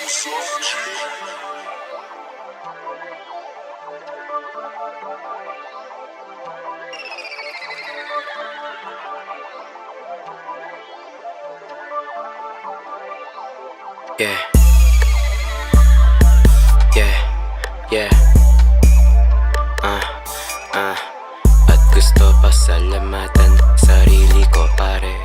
Yeah, yeah, yeah. At gusto pasalamatan sarili ko, pare.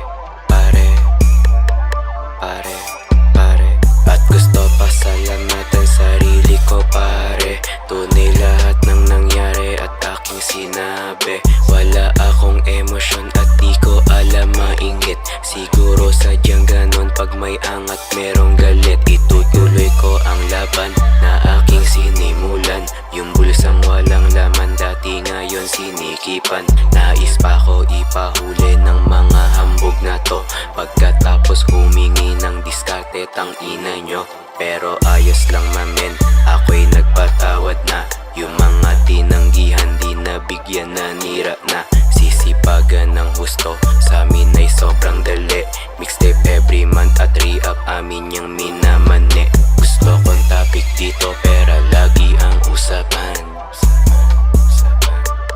At gusto pasalamatan sarili ko, pare. Tunay lahat ng nangyari at aking sinabi. Wala akong emosyon at di ko alam maingit. Siguro sadyang ganon pag may angat merong galit. Itutuloy ko ang laban na aking sinimulan. Yung bulsang walang laman dati ngayon sinikipan. Nais pa ko ipahuli ng mga hambog na to. Pagkatapos humingi ng diskarte tang ina nyo. Pero ayos lang mamen, ako'y nagpatawad na. Yung mga tinanggihan di nabigyan na nira na. Sisipagan ng husto, sa amin ay sobrang dali. Mixtape every month at re-up amin yung minamane. Gusto kong topic dito pera lagi ang usapan.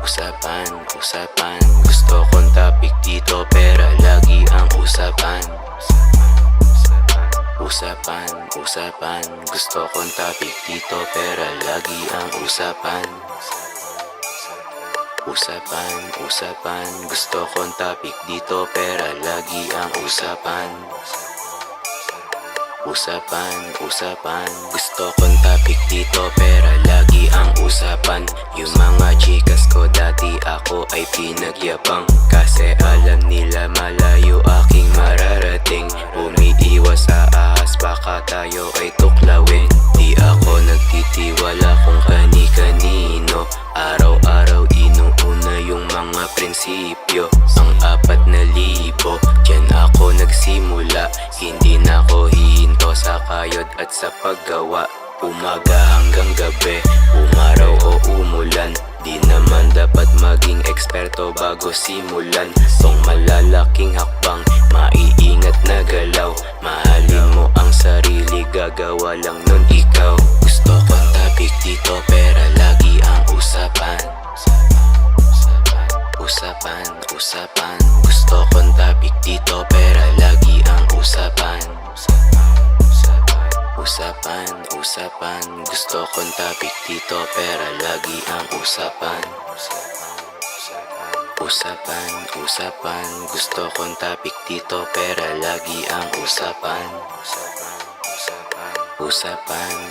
Usapan. Gusto kong topic dito pera lagi ang usapan. Usapan. Gusto kong topic dito pera lagi ang usapan. Usapan. Gusto kong topic dito pera lagi ang usapan. Usapan. Gusto kong topic dito pera lagi ang usapan. Yung mga chikas ko dati ako ay pinagyabang. Kasi alam nila malayo aking mararating. Umiiwas sa ahas baka tayo ay tuklawin. Di ako nagtitiwala kung kani-kanino. Araw-araw inuuna yung mga prinsipyo. Ang 4,000 dyan ako nagsimula. Hindi na ako hihinto sa kayod at sa paggawa. Umaga hanggang gabi, umaraw o umulan. Di naman dapat maging eksperto bago simulan tong malalaking hakbang, maiingat na galaw. Mahalin mo ang sarili, gagawa lang nun ikaw. Gusto kong topic dito pera lagi ang usapan. Usapan. Gusto kong topic dito pera lagi ang usapan. Usapan. Gusto kong topic dito pera lagi ang usapan. Usapan. Gusto kong topic dito pera lagi ang usapan. Usapan.